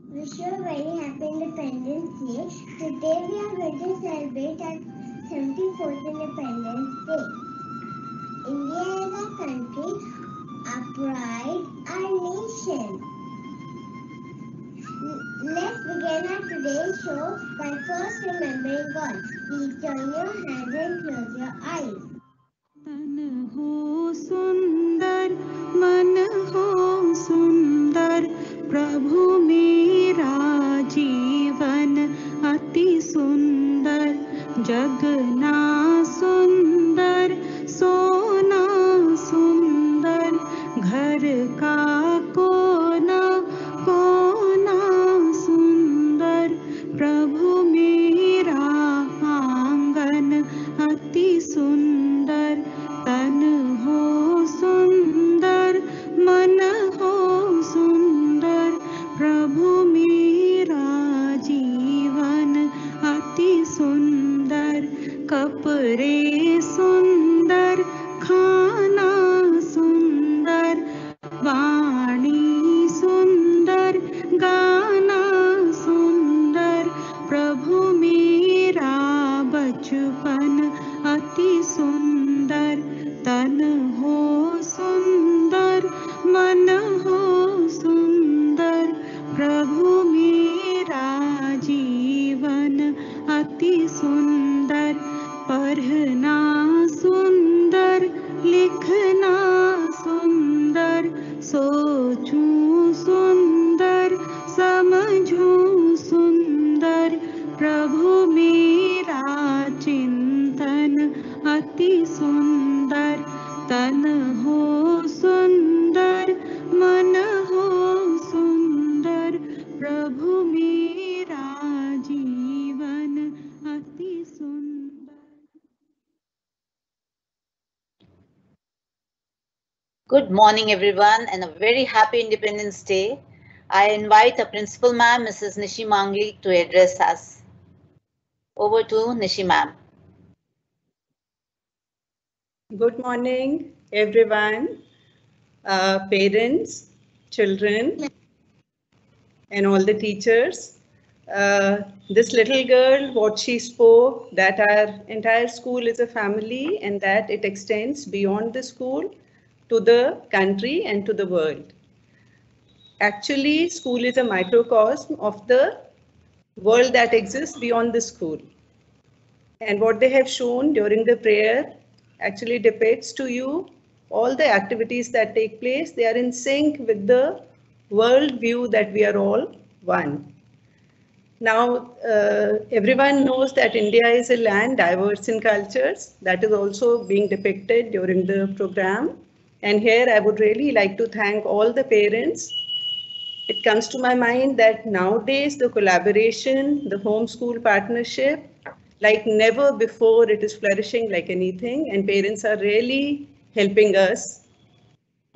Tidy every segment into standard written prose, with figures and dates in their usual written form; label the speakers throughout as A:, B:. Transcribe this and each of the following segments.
A: Wish you a very happy Independence Day. Today we are going to celebrate our 74th Independence Day. India is our country, our pride, our nation. Let's begin our today's show by first remembering God. Please join your hands and close your eyes.
B: तन हो सुंदर मन हो सुंदर प्रभु मेरा जीवन अति सुंदर जगना सुंदर सोना सुंदर घर का कोना कोना सुंदर प्रभु मेरा आंगन अति सुंदर तन हो सुंदर मन हो सुंदर प्रभु मेरा जीवन अति सुंदर कपड़े सुंदर खाना सुंदर वाणी सुंदर गाना सुंदर प्रभु मेरा बचपन अति सुंदर तन हो सुंदर मन हो सुंदर प्रभु मेरा जीवन अति सुंदर पढ़ना सुंदर लिखना सुंदर सोचूं सुंदर समझूं सुंदर प्रभु मेरा चिंतन अति सुंदर तन हो सुंदर मन हो सुंदर प्रभु मेरा जीवन अति सुंदर.
C: Good morning, everyone, and a very happy Independence Day. I invite the Principal Ma'am, Mrs. Nishi Mangli, to address us. Over to Nishi Ma'am.
D: Good morning, everyone, parents, children, and all the teachers. This little girl, what she spoke, that our entire school is a family and that it extends beyond the school to the country and to the world. Actually, school is a microcosm of the world that exists beyond the school. And what they have shown during the prayer actually depicts to you all the activities that take place. They are in sync with the world view that we are all one. Now, everyone knows that India is a land diverse in cultures. That is also being depicted during the program. And here I would really like to thank all the parents. It comes to my mind that nowadays the collaboration, the homeschool partnership, like never before, it is flourishing like anything, and parents are really helping us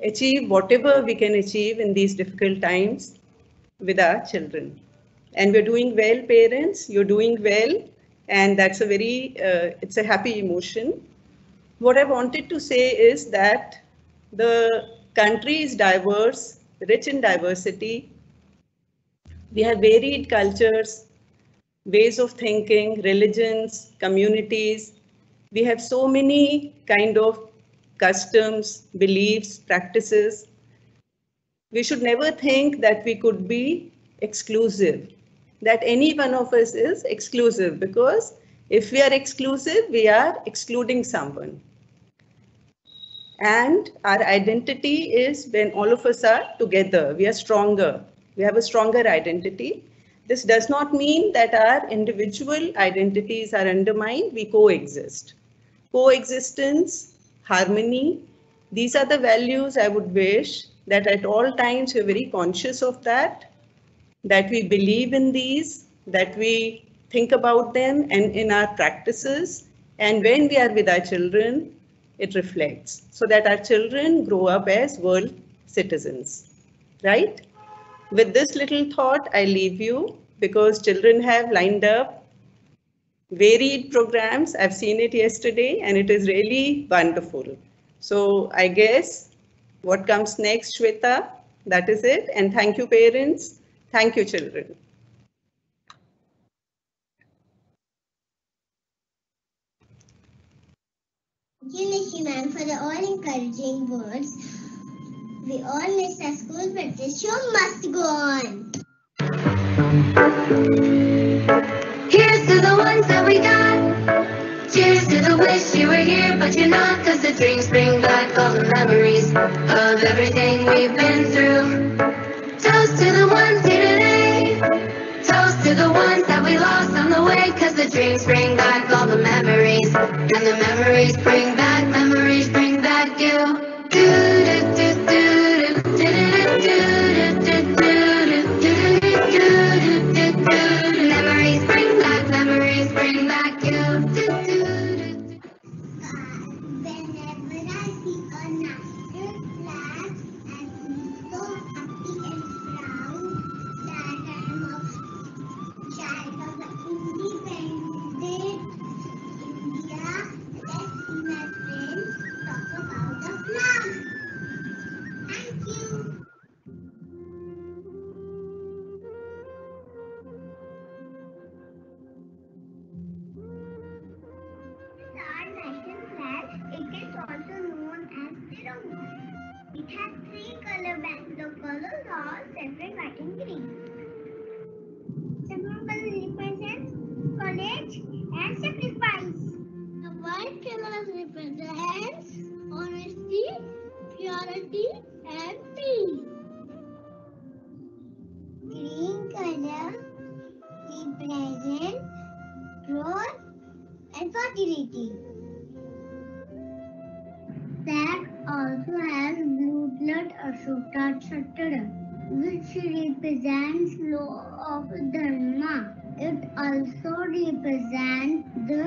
D: achieve whatever we can achieve in these difficult times with our children. And we're doing well, parents, you're doing well, and that's a very, it's a happy emotion. What I wanted to say is that the country is diverse, rich in diversity. We have varied cultures, ways of thinking, religions, communities. We have so many kind of customs, beliefs, practices. We should never think that we could be exclusive, that any one of us is exclusive, because if we are exclusive, we are excluding someone. And our identity is when all of us are together, we are stronger, we have a stronger identity. This does not mean that our individual identities are undermined, we coexist. Coexistence, harmony, these are the values I would wish that at all times we're very conscious of that we believe in these, that we think about them and in our practices. And when we are with our children, it reflects so that our children grow up as world citizens, right? With this little thought, I leave you because children have lined up varied programs. I've seen it yesterday and it is really wonderful. So I guess what comes next, Shweta, that is it. And thank you, parents. Thank you, children.
A: Thank you, Nishi ma'am, for the all encouraging words. We all miss our school, but the show must go on.
E: Here's to the ones that we got. Cheers to the wish you were here, but you're not. 'Cause the dreams bring back all the memories of everything we've been through. Toast to the ones here today. Toast to the ones that we lost on the way. 'Cause the dreams bring back all the memories. And the memories bring back you. Memories bring back you.
A: Whenever I see a national flag, I feel so happy and proud that I am a child of an independent India. Let's see my friends talk about the flag. Thank you. Our national flag, it is also known as Tiranga. It has three color bands. The colors are separate, white and green. Second color represents courage and sacrifice. The white color represents honesty, purity, and peace. Green color represents growth and fertility. Flag also has blue blood Ashoka Chakra, which represents law of Dharma. It also represents the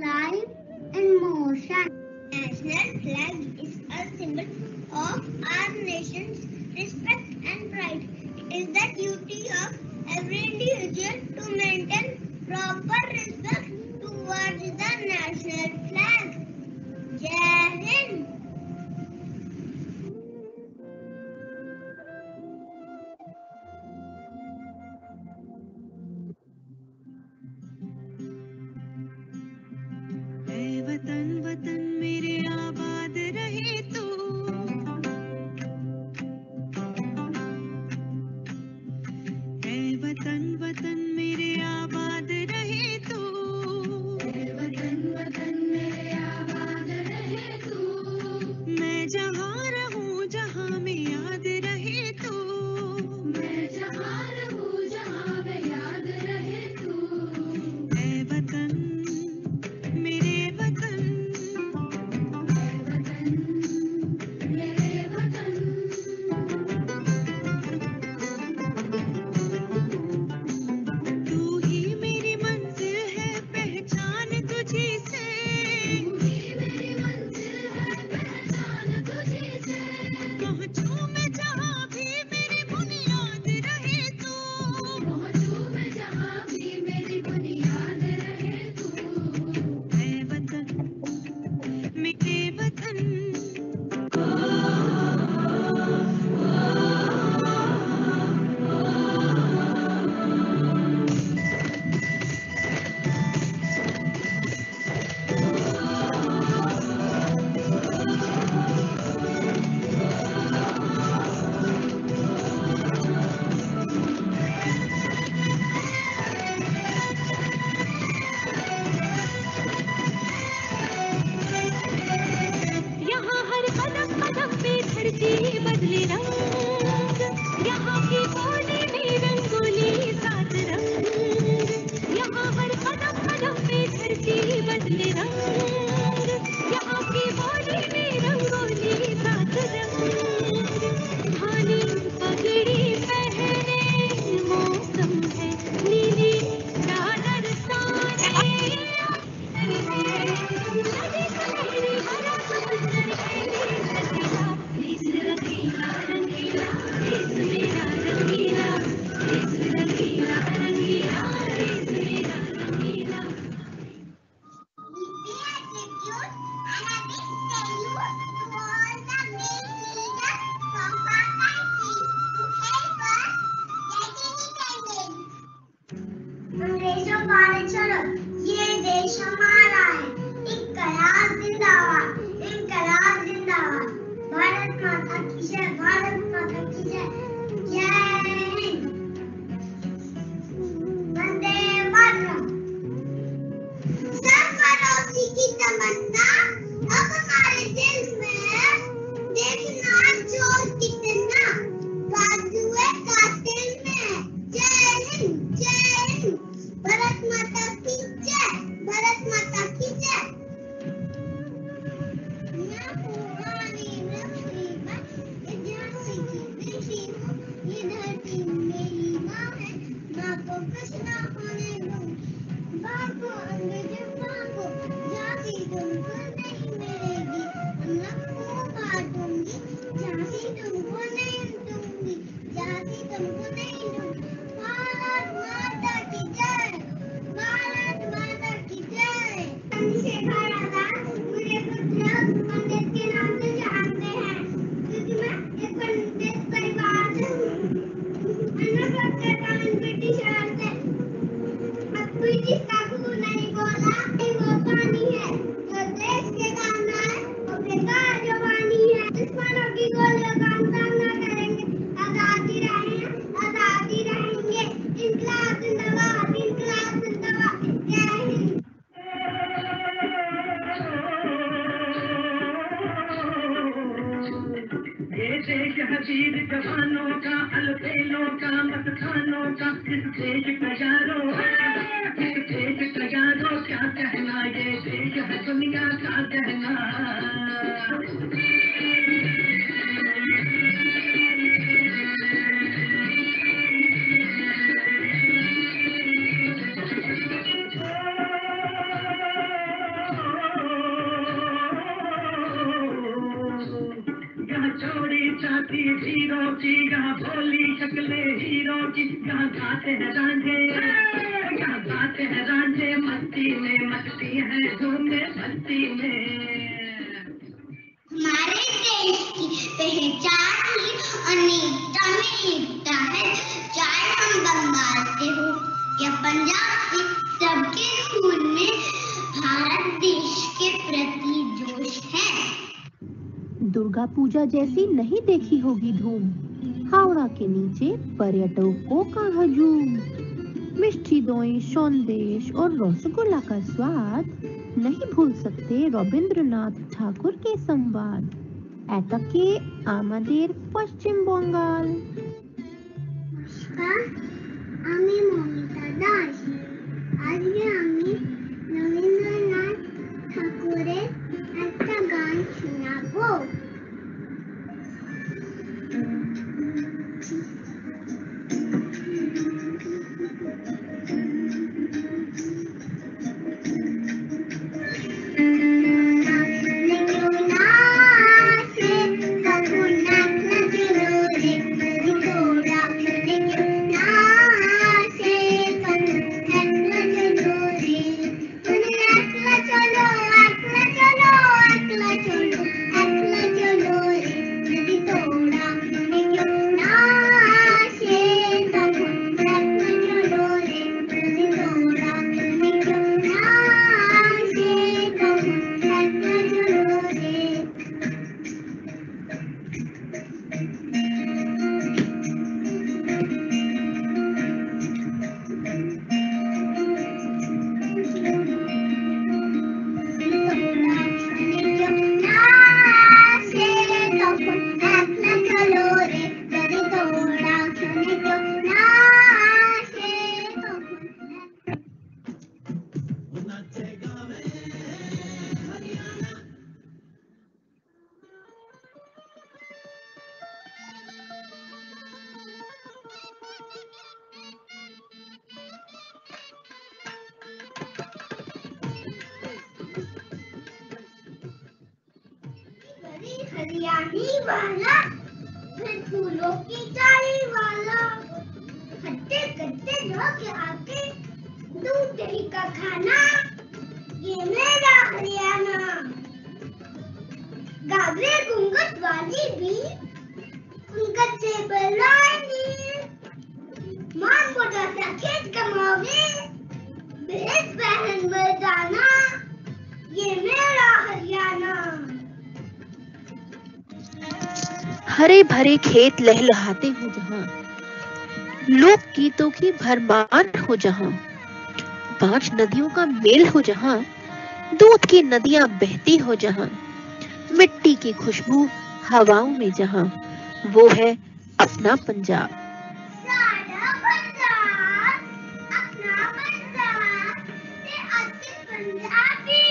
A: life and motion. National flag is a symbol of our nation's respect and pride. It is the duty of every individual to maintain proper respect towards the national flag. Jai Hind.
B: ऐ वतन वतन मेरे आबाद रहे तू,
A: देश हमारा है। इनकलाब जिंदाबाद, इनकलाब जिंदाबाद। भारत माता की जय, भारत माता की जय। जय हिंद। वंदे मातरम। सरफरोशी की तमन्ना अब हमारे दिल में, देखना जोर कितना बाजुए कातिल में। जय हिंद, जय हिंद। भारत माता की जय, भारत माता की जय। मैं पुरानी मुसीबत, इतिहास की ऋषि हूँ, ये धरती मेरी माँ है, माँ को कुछ ना होने दूंगी। भागो अंग्रेजों भागो, झांसी तुमको नहीं मिलेगी, हमको काटूंगी, झांसी तुमको नहीं दूंगी, झांसी तुमको नहीं दूंगी। भारत माता की जय, भारत माता की जय। चंद्रशेखर आजाद मुझे पुत्र पंडित के नाम से जानते हैं, क्योंकि मैं एक पंडित परिवार से हूँ। ब्रिटिशर से ब्रिटिश का खून नहीं बोला, वो पानी है जो देश के काम है, वो बेकार जवानी है। दुश्मनों की गोलियों का हम सामना करेंगे, आजादी रहेंगे, आजादी रहेंगे। इनकलाब जिंदाबाद, इनकलाब जिंदाबाद। जय हिंद।
F: ये देश है वीर जवानों का, अलबेलों का, मतखानों का। इस देश का यारो, इस देश का यारो क्या कहना, ये देश है दुनिया का कहना। यहाँ चौड़ी छाती हीरो की, यहाँ भोली शक्लें हीरो की। यहाँ गाते हैं रांझे, यहाँ गाते हैं रांझे, मस्ती में मस्ती है झूमे मस्ती में।
A: हमारे देश की पहचान ही अनेकता में एकता है। चाहे हम बंगाल से हो या पंजाब से, सबके खून में भारत देश के प्रति जोश है।
G: दुर्गा पूजा जैसी नहीं देखी होगी धूम, हावड़ा के नीचे पर्यटकों का हजूम। मिष्टी दोई, संदेश और रसगुल्ला का स्वाद नहीं भूल सकते रविंद्रनाथ ठाकुर के संवाद। এটাকে আমাদের পশ্চিম বঙ্গাল।
A: নমস্কার, আমি মমিতা দাস। আজকে আমি রবীন্দ্রনাথ ঠাকুরের একটা গান শোনাবো। हरियाणी वाला, फिर फूलों की डाली वाला, हट्टे कट्टे लोग आके दूध दही का खाना, ये मेरा हरियाणा। गागरे घूंघट वाली भी घूंघट से बलाएंगी, मां मोटा सा खेत कमाओगे, बेस पहन मर जाना,
G: हरे भरे खेत लहलहाते हो जहां, लोक गीतों की भरमार हो जहां, 5 नदियों का मेल हो जहां, दूध की नदियां बहती हो जहां, मिट्टी की खुशबू हवाओं में जहां, वो है अपना पंजाब।
A: साडा पंजाब, अपना पंजाब, ते असी पंजाबी।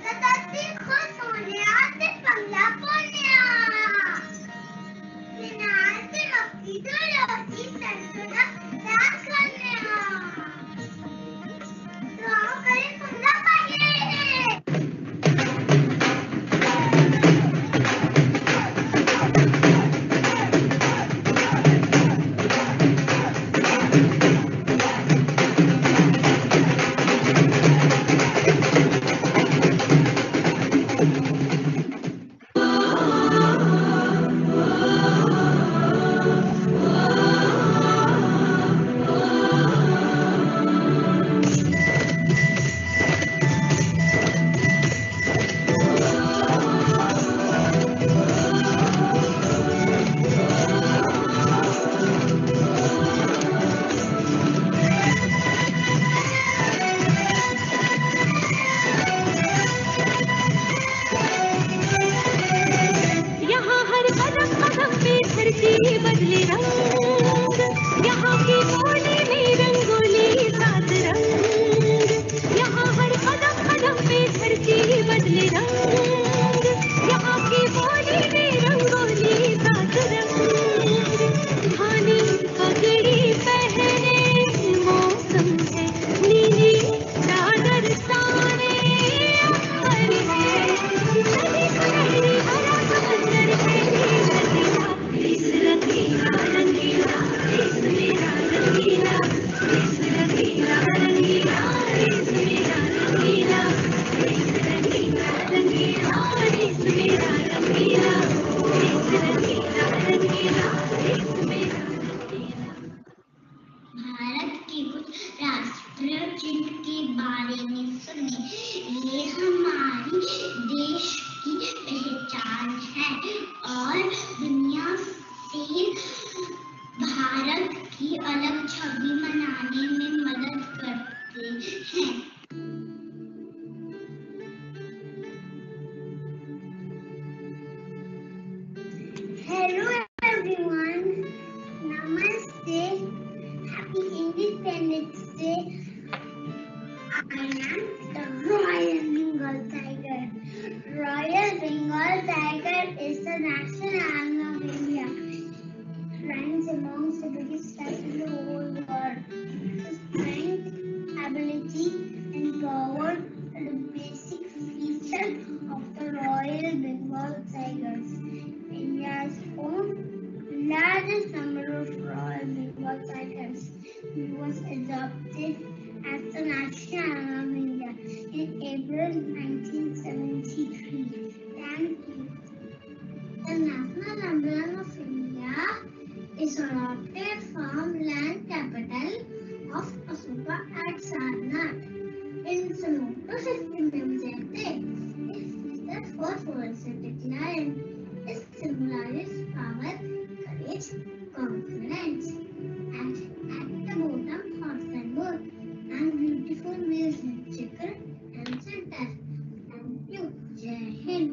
A: जदासी खुश होनिया ते पंगा पोनिया। ते नाल ते मक्की तो रोटी सरसों साग करनिया। तो आओ करे पंगा पाइए।
B: यहाँ हर कदम कदम पे धरती बदले रंग, यहाँ की बोली में रंगोली सात रंग। यहाँ हर कदम कदम पे धरती बदले रंग, यहाँ की बोली में रंगोली सात रंग। धानी पगड़ी पहने मौसम है, नीली चादर ताने अंबर है, नदी सुनहरी हरा समंदर है रंगीला, देश रंगीला रंगीला, देश मेरा रंगीला, देश रंगीला रंगीला, देश मेरा रंगीला, देश रंगीला रंगीला, देश मेरा रंगीला, देश रंगीला रंगीला, देश मेरा रंगीला।
A: भारत के कुछ राष्ट्रीय चिन्ह के बारे में सुने। ये हमारी देश की पहचान है और दुनिया से भारत की अलग छवि बनाने में मदद करते हैं। Hello everyone, Namaste. Happy Independence Day. I am the Royal Bengal Tiger. Royal Bengal Tiger is the national animal of India. Ranks amongst the biggest cats in the whole world. Its strength, ability, and power are the basic features of the Royal Bengal Tigers. India has home largest number of Royal Bengal Tigers. He was adopted as the national animal of India in April 1973. Thank you. The national emblem of India is adopted from land capital of Asoka at Sarnath. In Samudra system is the phosphorescent lion. It symbolizes power, courage, confidence. And at the bottom, horse and boat, and beautiful wheels with checker and center. Thank you. Jai Hind.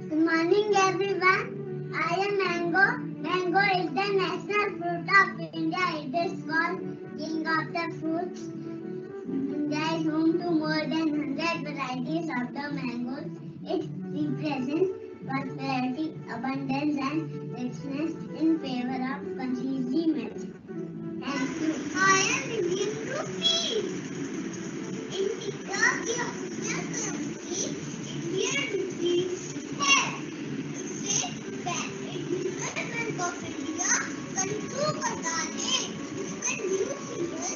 A: Good morning, everyone. I am Mango. Mango is the national fruit of India. It is called king of the fruits. India is home to more than 100 varieties of the mangoes. It represents prosperity, abundance, and richness in favor of country's limits. Thank you. I am Indian Rupi. India की official currency Indian rupees है. इसे Reserve Bank of India control करता है. इसका new symbol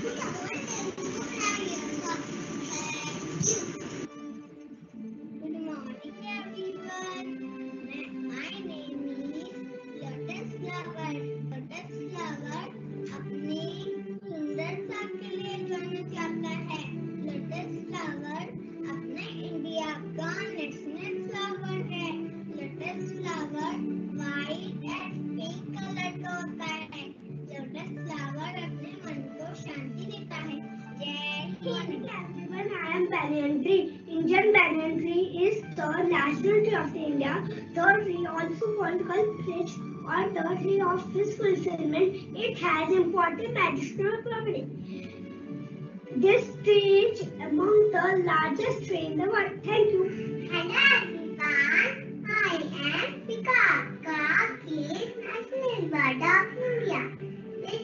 A: 2010 को बनाया गया था. Thank you. Good morning, everyone. My name is Lotus Flower. Lotus Flower अपने सुंदरता के लिए जाना जाता है. Lotus Flower अपने इंडिया का banyan tree. Indian banyan tree is the national tree of India. The tree, also called kalpvriksh or the tree of wish fulfillment, it has important medicinal properties. This tree is among the largest tree in the world. Thank you. Hello everyone, I am Peacock, is national bird of India. It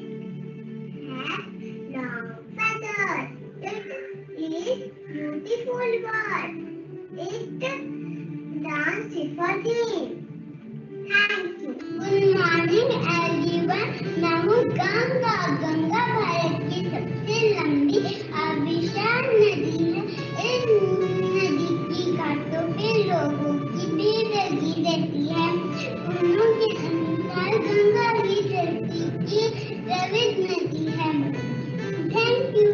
A: has long feathers. It is beautiful bird. It dances for game. Thank you. Good morning everyone. मैं हूँ गंगा. गंगा भारत की सबसे लंबी विशाल नदी है. इस नदी की घाटों पे लोगों की भीड़ लगी रहती है. उन्हों के अनुसार गंगा ही धरती की प्रविध नदी है. Thank you.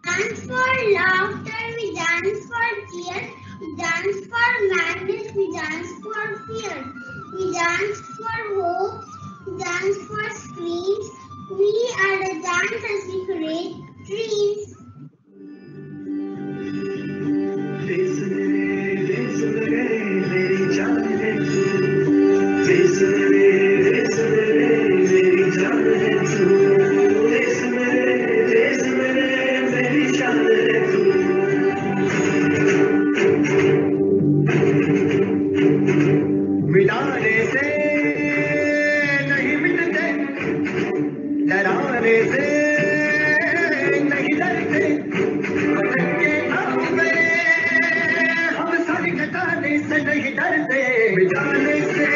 A: Dance for laughter, we dance for cheers, we dance for madness, we dance for fear, we dance for hope, we dance for screams. We are the dancers, we create dreams.
F: मिटाने से नहीं मिटते, डराने से नहीं डरते, भटके हम sir घटाने से नहीं डरते, मिटाने से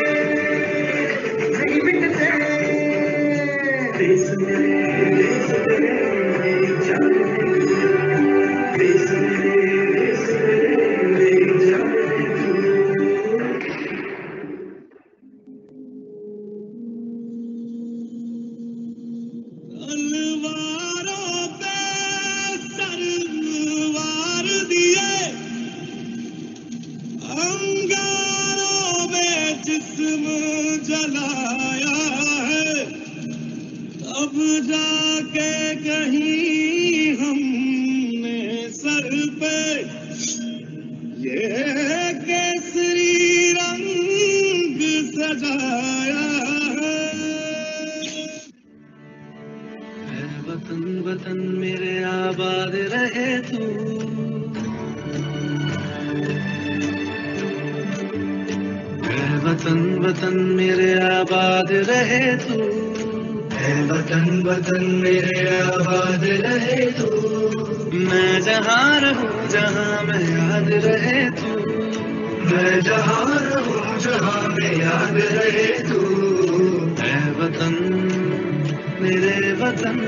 F: नहीं मिटते। देश मेरे मेरी जान है, देश मेरे मेरी जान है।
H: जलाया है, अब जाके कहीं हमने सर पे ये केसरी रंग सजाया है। वतन वतन मेरे आबाद रहे तू, वतन वतन मेरे आबाद रहे तू, वतन वतन मेरे आबाद रहे तू। मैं जहाँ रहूँ जहाँ मैं याद रहे तू, मैं जहाँ रहूँ जहाँ मैं याद रहे तू। है वतन मेरे वतन,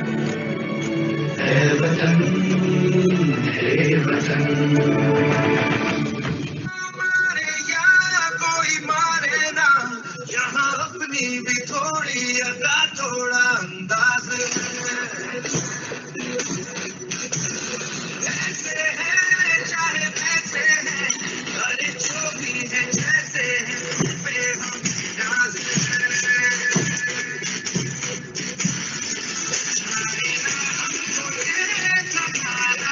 H: है वतन, है वतन। यहाँ अपनी भी थोड़ी अदा थोड़ा अंदाज ऐसे हैं चाहे वैसे हैं, अरे जो भी है जैसे हैं पे हम नाज हमको ये जमाना,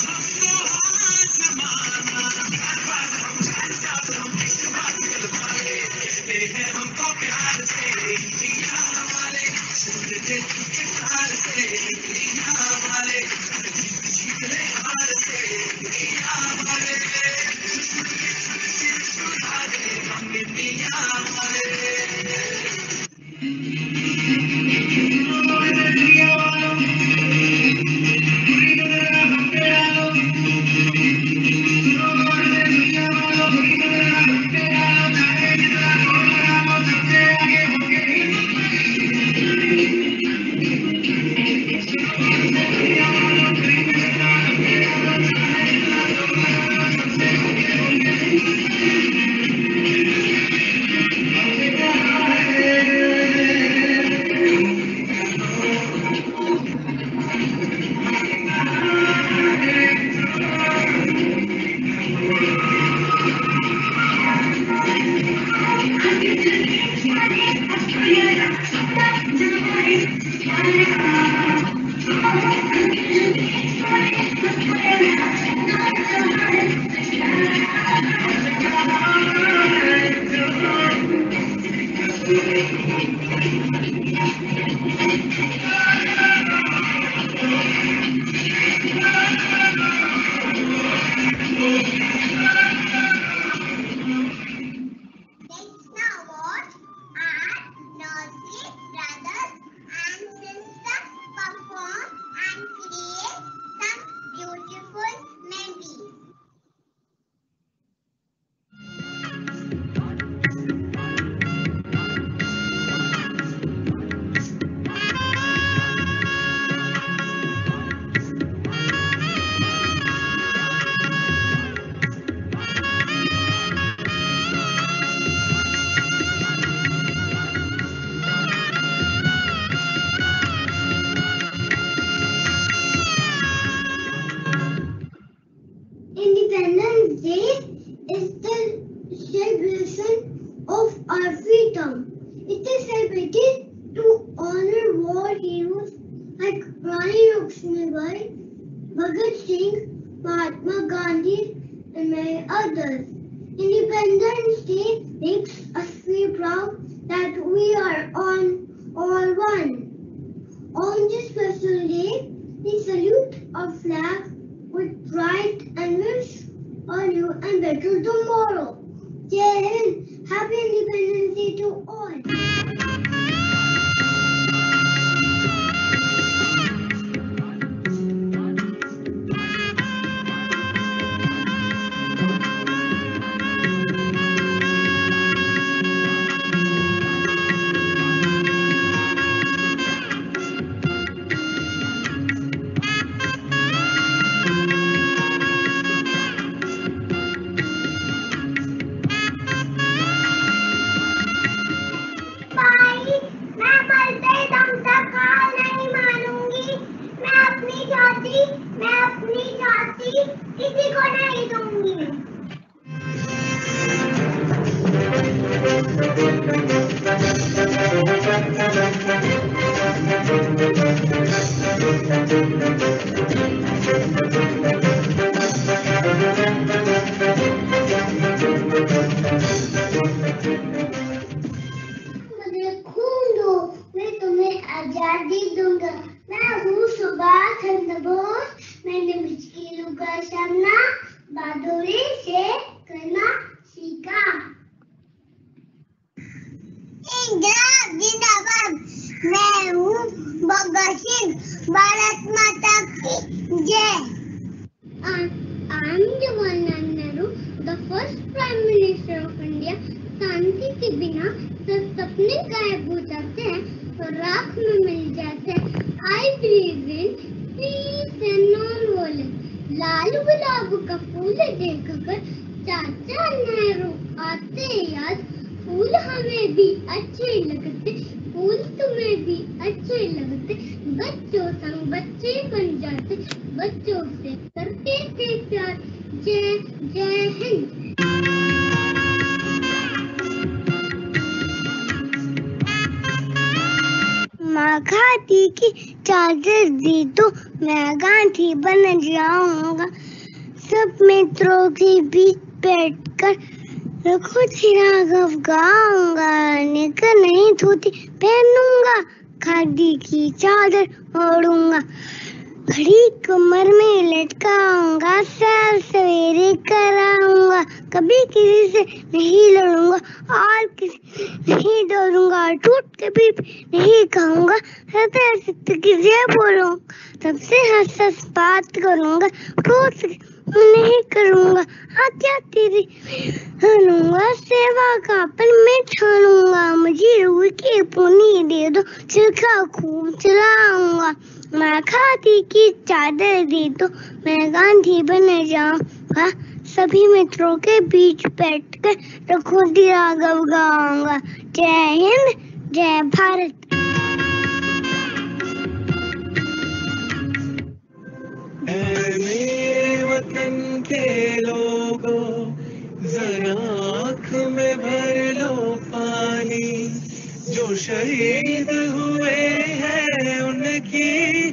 H: हमको जमाना हमको प्यार से दुनिया वाले सुनते प्यार से दुनिया वाले जीतने हार से दुनिया वाले सुना दे हम दुनिया वाले।
A: by Bhagat Singh, Mahatma Gandhi, and many others. Independence Day makes us feel proud that we are all one. On this special day, we salute our flag with pride and wish a new and better tomorrow. Jai Hind! Happy Independence Day to all! किसी को नहीं दूंगी। मुझे खून दो, मैं तुम्हें आजादी दूंगा। मैं हूँ सुभाष चंद्र बोस, मैंने मुश्किलों का सामना बहादुरी से करना सीखा। जिंदाबाद, मैं हूँ भगत सिंह, भारत माता की जय। I am Jawaharlal Nehru, the first Prime Minister of India. शांति के बिना सब सपने गायब हो जाते हैं और राख में मिल जाते हैं। I believe in peace and non-violence. लाल गुलाब का फूल देखकर चाचा नेहरू आते याद। फूल हमें भी अच्छे लगते, फूल तुम्हें भी अच्छे लगते। बच्चों संग बच्चे बन जाते, बच्चों से करते थे प्यार। जय जय हिंद। माँ खाती की चादर दी तो मैं गांधी बन जाऊंगा। सब मित्रों के बीच बैठकर रखो राघव गाऊंगा। निकर नहीं धोती पहनूंगा, खादी की चादर ओढ़ूंगा। घड़ी कमर में लटकाऊंगा, सैर सवेरे कराऊंगा। कभी किसी से नहीं लड़ूंगा और किसी नहीं डरूंगा। टूट कभी नहीं खाऊंगा, किसे बोलूंगा। सबसे हंस हंस बात करूंगा, रोज नहीं करूंगा। आज्ञा तेरी मानूंगा, सेवा का पल में ठानूंगा। मुझे रूह की पुनी दे दो, चरखा खूब चलाऊंगा। माँ खाती की चादर दे दो मैं गांधी बन जाऊंगा। सभी मित्रों के बीच बैठकर रघुपति राघव गाऊंगा। जय हिंद, जय भारत।
H: मेरे वतन के लोगों, जरा आँख में भर लो पानी। जो शहीद हुए हैं उनकी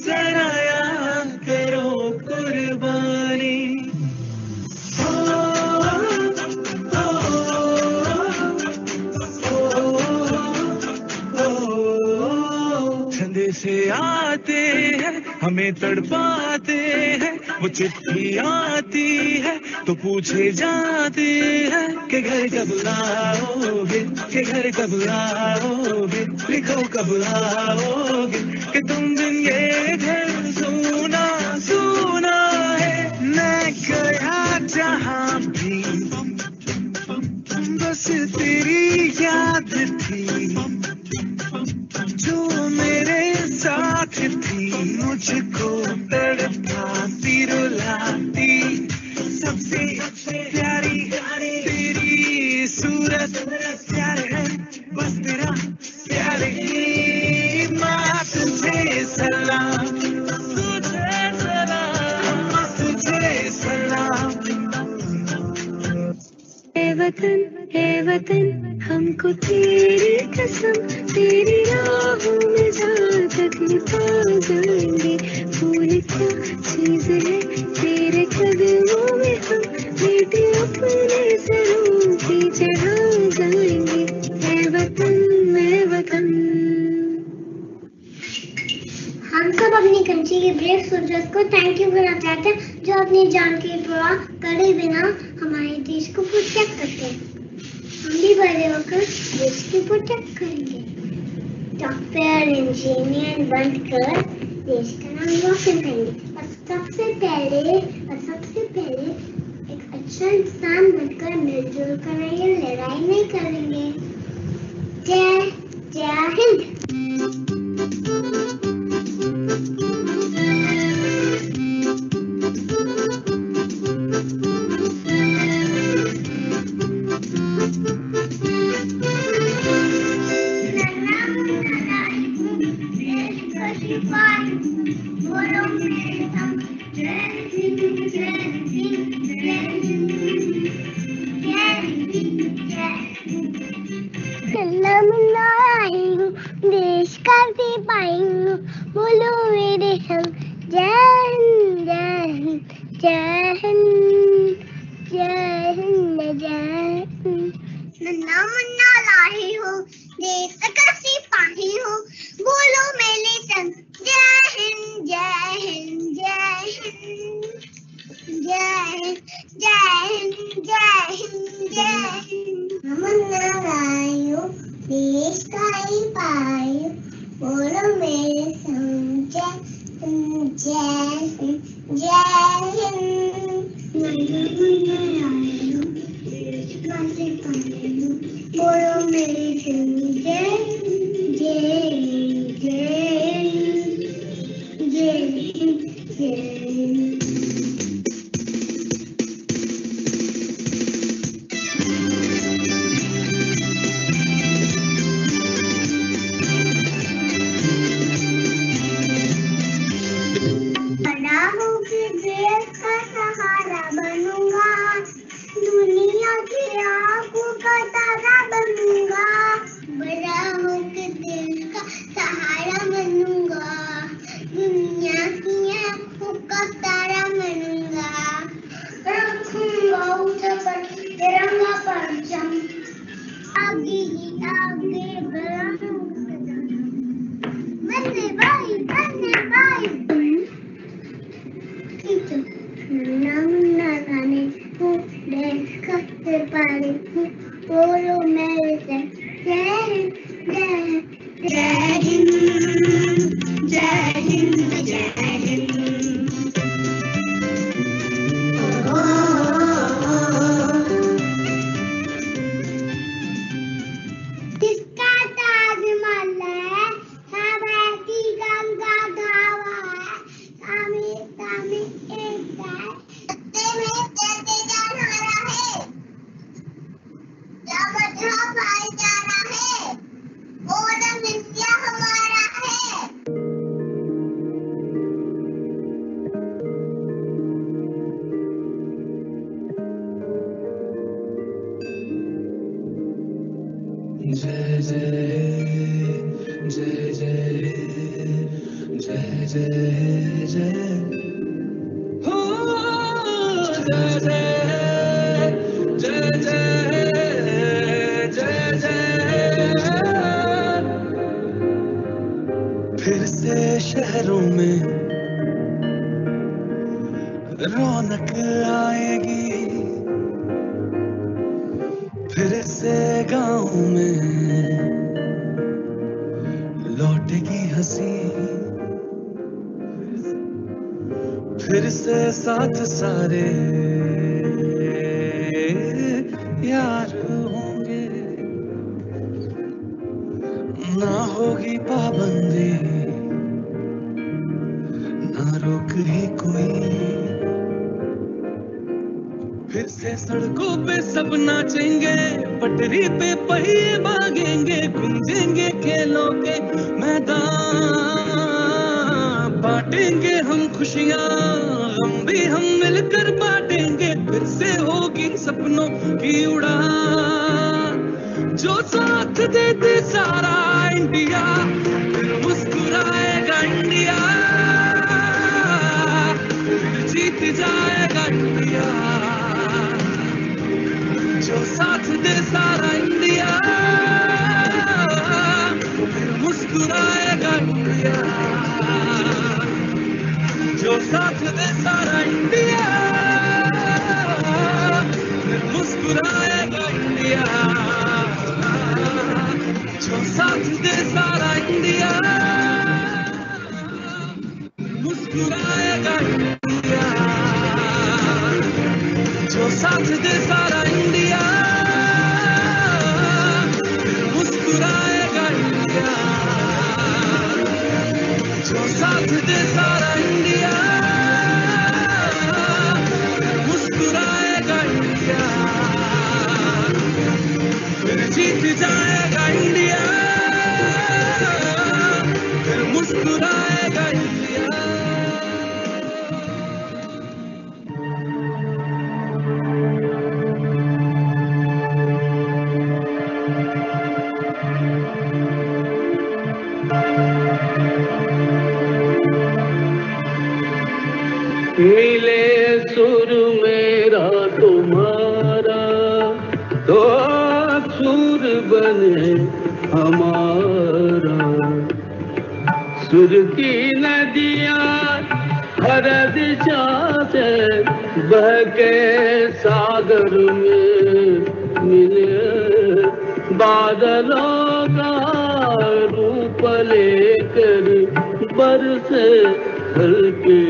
H: जरा याद करो कुर्बानी। से आते हैं हमें तड़पाते हैं, वो चिट्ठी आती है तो पूछे जाते हैं कि घर कब आओगे, कि घर कब आओगे। लिखो कब आओगे कि तुम दिन ये घर सुना सुना है। मैं गया जहाँ भी बस तेरी याद थी, जो मेरे साथ थी। मुझको तड़पाती रुलाती, सबसे प्यारी तेरी सूरत। प्यार है बस तेरा प्यार ही। माँ तुझे सलाम, तुझे सलाम, तुझे सलाम। हे वतन हमको तेरी कसम, तेरी राहों में जहाँ तक पा जाएंगे। फूल
E: चीज है तेरे कदमों में हम बेटे अपने सरों की चढ़ा जाएंगे ऐ वतन मैं वतन।
A: हम सब अपनी कंट्री के ब्रेव सोल्जर्स को थैंक यू करना चाहते हैं जो अपनी जान की परवाह करे बिना हमारे देश को प्रोटेक्ट करते हैं। हम भी बड़े होकर देश की प्रोटेक्ट करेंगे। डॉक्टर इंजीनियर बनकर देश का नाम रोशन करेंगे और सबसे पहले एक अच्छा इंसान बनकर मिलजुल कर ये लड़ाई नहीं करेंगे। जय हिंद। देश का सिपाही हूँ, बोलो मेरे संग जय हिंद जय हिंद जय हिंद जय हिंद जय हिंद। नन्हा मुन्ना लाही हूँ, देश का सिपाही हूँ, बोलो मेरे संग जय हिंद जय हिंद जय हिंद जय हिंद जय हिंद जय हिंद। मुन्ना लाही हूँ, देश का सिपाही हूँ, बोलो मेरे संग जय हिंद जय हिंद जय हिंद। मुन्ना लाही हूँ, देश का सिपाही हूँ, बोलो मेरे संग जय हिंद जय हिंद जय हिंद जय हिंद। देश का सहारा बनूंगा, दुनिया की आंखों का तारा बनूंगा। बड़ा होकर देश का सहारा बनूंगा, दुनिया की आंखों का तारा बनूंगा। रखूंगा ऊंचा पर तिरंगा परचम, आगे ही आगे बढ़ाऊंगा। बंदे भाई मुन्ना गाने हूँ, देश का सिपाही हूँ, बोलो मेरे संग जय हिंद जय हिंद जय हिंद जय हिंद। किसका ताजमहल है, हमारी गंगा धावा है, सामी सामी एक है, सत्ते में चलते जाना है, जब भाईचारा है, ओनम इंडिया हमारा है।
H: जय जय जय जय जय जय हो जय जय जय जय जय जय। फिर से शहरों में रौनक आएगी, फिर से गाँव में लौटेगी हंसी, फिर से साथ सारे यार होंगे, ना होगी पाबंदी ना रोक ही कोई, फिर से सड़कों पे सब नाचेंगे, पटरी पे पहिए भागेंगे, गूंजेंगे खेलों के मैदान, बांटेंगे हम खुशियाँ, गम भी हम मिलकर बांटेंगे, फिर से होगी सपनों की उड़ान, जो साथ देते सारा इंडिया, फिर मुस्कुराएगा इंडिया। मुस्कुराएगा इंडिया, जो साथ दे सारा इंडिया, फिर मुस्कुराएगा इंडिया, जो साथ दे सारा इंडिया, मुस्कुराएगा इंडिया, जो साथ दे सारा इंडिया, मुस्कुराएगा इंडिया, जो साथ दे सारा इंडिया, मुस्कुराएगा इंडिया, फिर जीत जाएगा इंडिया, फिर मुस्कुराएगा इंडिया।
I: मिले सुर मेरा तुम्हारा, तो सुर बने हमारा। सुर की नदियाँ हर दिशा से बह के सागर में मिले, बादलों का रूप लेकर बरसे हल्के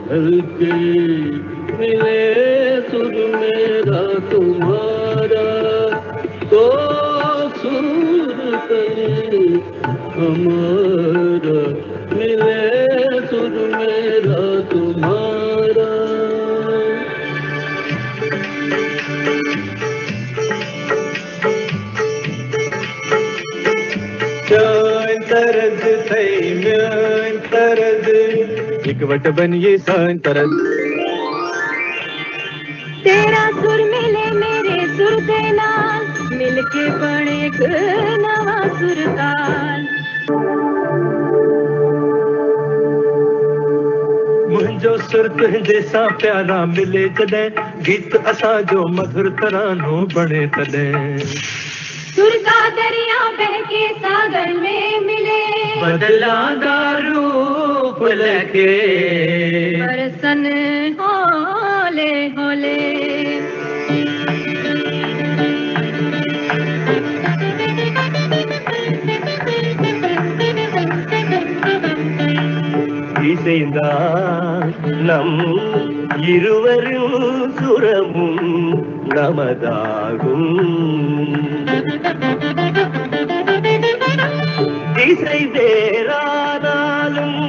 I: हल्के, मिले सुर मेरा तुम्हारा, तो सुर करे हमारा। मिले सुर मेरा तुम्हारा।
J: Shine तरद थई म्यान तरद, इकवट बनिए सान तरद।
B: तेरा सुर मिले मेरे सुर दे नाल, मिलके बने एक नवा सुरताल।
J: मुंहिंजो सुर तुंहिंजे सां प्यारा मिले जॾहिं, गीत असां जो मधुर तरानो बणे तॾहिं।
B: सुर का दरिया बह के सागर में मिले,
J: बदलांदा रूप लेके
B: बरसन होले होले।
J: இசைந்தா நம் இருவரும் சுரமும் நமதாகும். இசை வேறானாலும்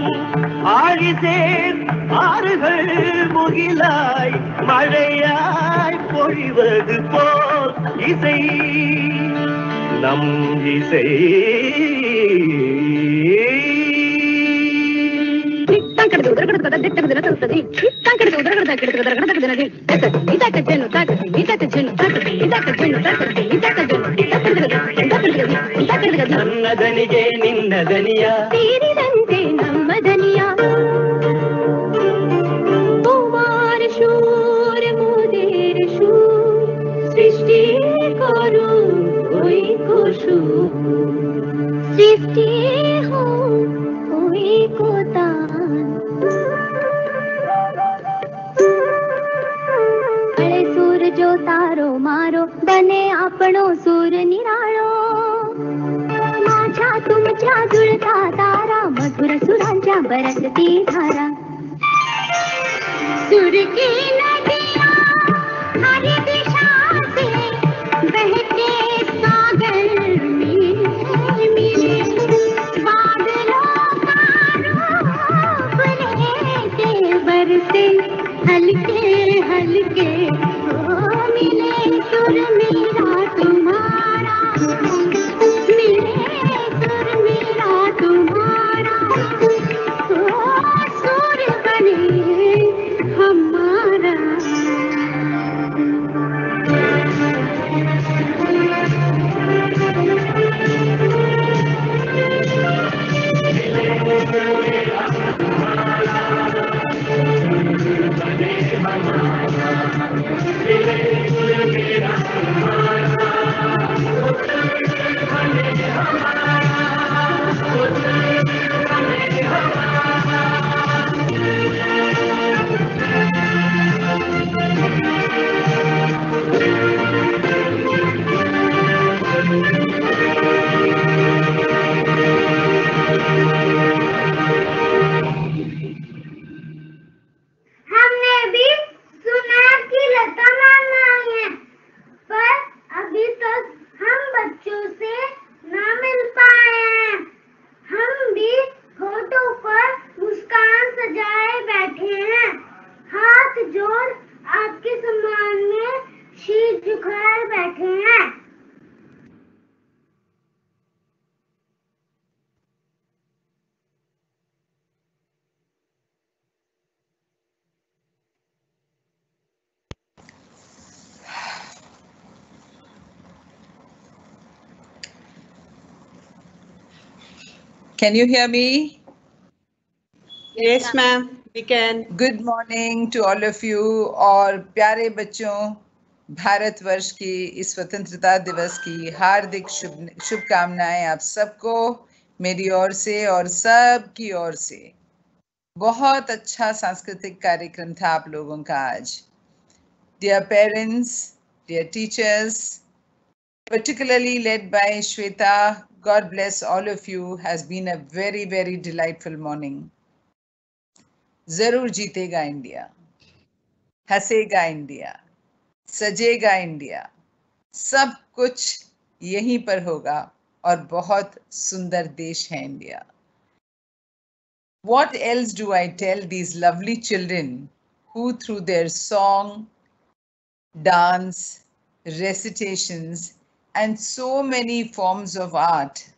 J: ஆழிசேர் ஆறுகள் முகிலாய் மழையாய் பொழிவது போல் இசை நம் இசை. ನನ್ನದನಿಗೆ ನಿನ್ನದನಿಯ
B: ತೀರಿದಂತೆ ನಮ್ಮದನಿಯ. তোমার সুর মোদের সুর, সৃষ্টি করো ওই কুসুর, সৃষ্টি হো ওই কোতান। અળે સુર જો તારો મારો, બને આપણો સુર નિરાળો. माझ्या तुमच्या जुळता तारा, मधुर सुरांच्या बरसती धारा. सुर की नदियाँ हर दिशा से बहते सागर में मिले, बादलों का रूप लेके बरसे हल्के हल्के, मिले सुर मेरा तुम्हारा, मिले सुर मेरा तुम्हारा, सुर बने हमारा।
K: Can you hear me?
D: Yes, ma'am, we can.
K: Good morning to all of you और प्यारे बच्चों, भारतवर्ष की इस स्वतंत्रता दिवस की हार्दिक शुभकामनाएं आप सबको मेरी ओर से और सब की ओर से। बहुत अच्छा सांस्कृतिक कार्यक्रम था आप लोगों का आज। Dear parents, dear teachers, particularly led by Shweta, God bless all of you, has been a very, very delightful morning. जरूर जीतेगा इंडिया, हंसेगा इंडिया, सजेगा इंडिया, सब कुछ यहीं पर होगा और बहुत सुंदर देश है India. What else do I tell these lovely children who through their song, dance, recitations, and so many forms of art,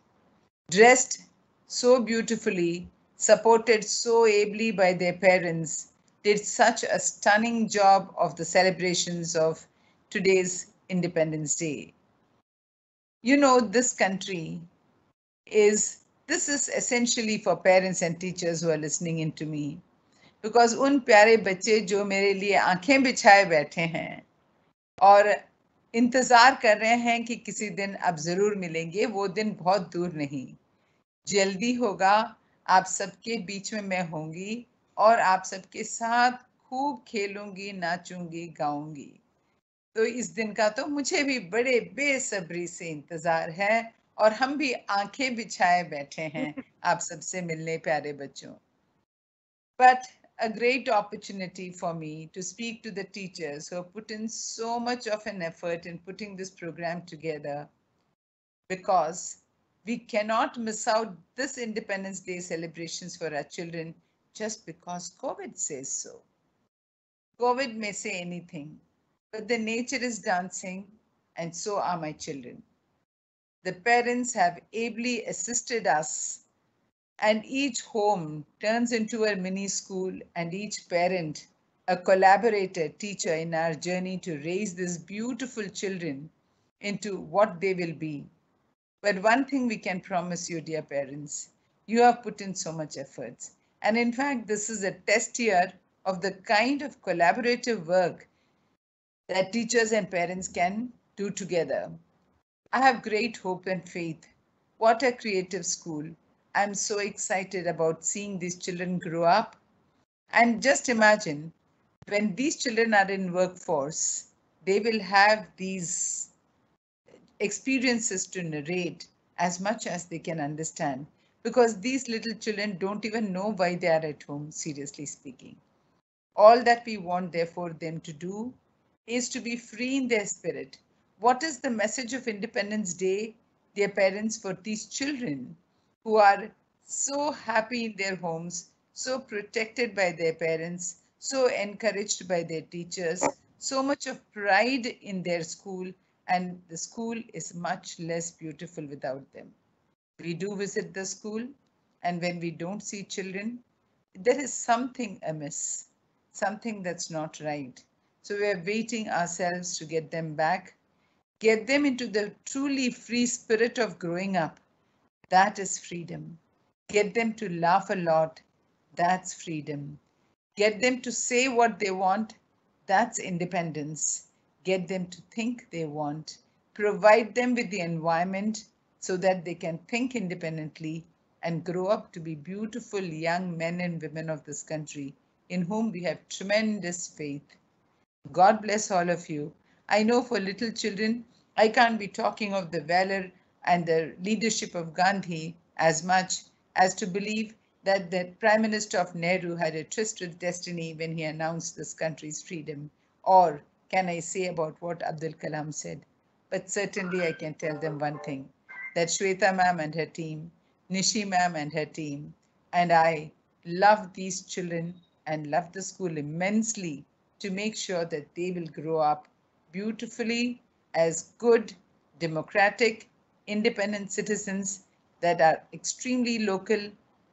K: dressed so beautifully, supported so ably by their parents, did such a stunning job of the celebrations of today's Independence Day. You know, this is essentially for parents and teachers who are listening in to me, because उन प्यारे बच्चे जो मेरे लिए आंखें बिछाए बैठे हैं और इंतजार कर रहे हैं कि किसी दिन अब जरूर मिलेंगे, वो दिन बहुत दूर नहीं, जल्दी होगा। आप सबके बीच में मैं होंगी और आप सबके साथ खूब खेलूंगी, नाचूंगी, गाऊंगी। तो इस दिन का तो मुझे भी बड़े बेसब्री से इंतजार है और हम भी आंखें बिछाए बैठे हैं आप सबसे मिलने, प्यारे बच्चों। But a great opportunity for me to speak to the teachers who have put in so much of an effort in putting this program together, because we cannot miss out this Independence Day celebrations for our children just because COVID says so. COVID may say anything, but the nature is dancing and so are my children. The parents have ably assisted us, and each home turns into a mini school and each parent a collaborator teacher in our journey to raise these beautiful children into what they will be. But one thing we can promise you, dear parents, you have put in so much efforts. And in fact, this is a test year of the kind of collaborative work that teachers and parents can do together. I have great hope and faith. What a creative school. I'm so excited about seeing these children grow up. And just imagine, when these children are in workforce, they will have these experiences to narrate as much as they can understand, because these little children don't even know why they are at home, seriously speaking. All that we want, therefore, them to do is to be free in their spirit. What is the message of Independence Day, dear parents, for these children who are so happy in their homes, so protected by their parents, so encouraged by their teachers, so much of pride in their school, and the school is much less beautiful without them. We do visit the school, and when we don't see children, there is something amiss, something that's not right. So we are waiting ourselves to get them back, get them into the truly free spirit of growing up. That is freedom. Get them to laugh a lot. That's freedom. Get them to say what they want. That's independence. Get them to think they want. Provide them with the environment so that they can think independently and grow up to be beautiful young men and women of this country in whom we have tremendous faith. God bless all of you. I know for little children, I can't be talking of the valor and the leadership of Gandhi as much as to believe that the Prime Minister of Nehru had a tryst with destiny when he announced this country's freedom. Or can I say about what Abdul Kalam said? But certainly I can tell them one thing, that Shweta ma'am and her team, Nishi ma'am and her team, and I love these children and love the school immensely to make sure that they will grow up beautifully as good, democratic, independent citizens that are extremely local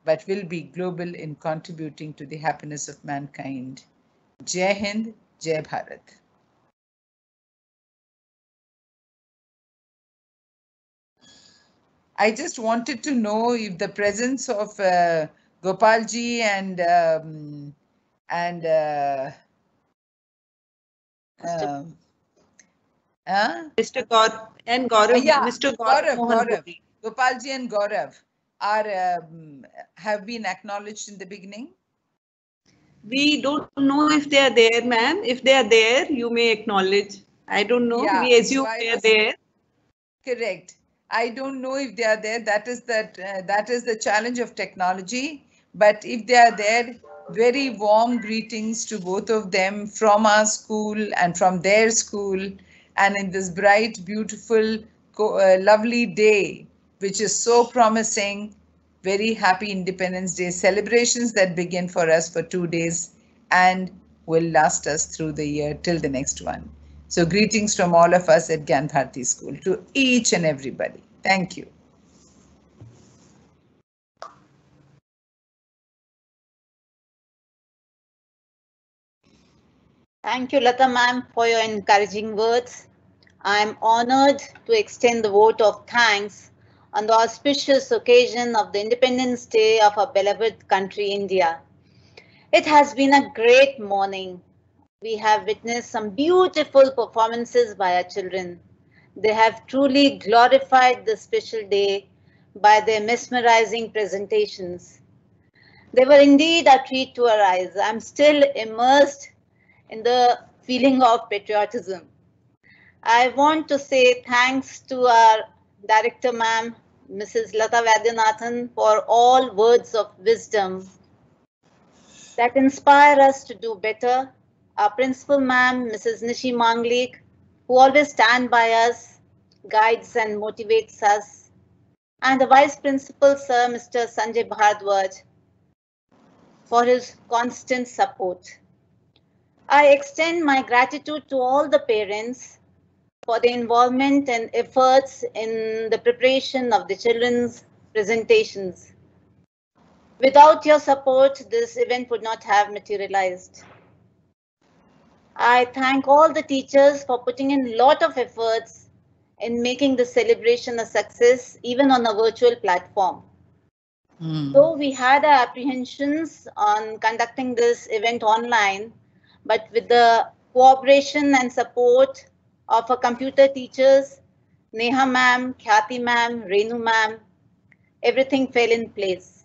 K: but will be global in contributing to the happiness of mankind. Jai Hind, Jai Bharat. I just wanted to know if the presence of Gopalji and
D: Mr. Gaurav and Gaurav, Mr. Gaurav Mohan Gori.
K: Gopalji and Gaurav are have been acknowledged in the beginning.
D: We don't know if they are there, ma'am. If they are there, you may acknowledge. I don't know.
K: Yeah,
D: we assume
K: so
D: they are there.
K: Correct. I don't know if they are there. That is the challenge of technology. But if they are there, very warm greetings to both of them from our school and from their school. And in this bright, beautiful, lovely day, which is so promising, very happy Independence Day celebrations that begin for us for 2 days and will last us through the year till the next one. So greetings from all of us at Gyan Bharati School to each and everybody. Thank you.
C: Thank you, Lata ma'am, for your encouraging words. I am honored to extend the vote of thanks on the auspicious occasion of the Independence Day of our beloved country, India. It has been a great morning. We have witnessed some beautiful performances by our children. They have truly glorified this special day by their mesmerizing presentations. They were indeed a treat to our eyes. I'm still immersed in the feeling of patriotism. I want to say thanks to our director ma'am, Mrs. Lata Vaidyanathan, for all words of wisdom that inspire us to do better. Our principal ma'am, Mrs. Nishi Manglik, who always stand by us, guides and motivates us. And the vice principal, sir, Mr. Sanjay Bhardwaj, for his constant support. I extend my gratitude to all the parents for the involvement and efforts in the preparation of the children's presentations. Without your support, this event would not have materialized. I thank all the teachers for putting in a lot of efforts in making the celebration a success, even on a virtual platform. Though we had our apprehensions on conducting this event online, but with the cooperation and support of our computer teachers, Neha ma'am, Khyati ma'am, Renu ma'am, everything fell in place.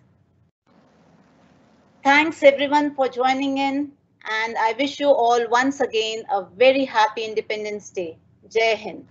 C: Thanks everyone for joining in, and I wish you all once again a very happy Independence Day. Jai Hind.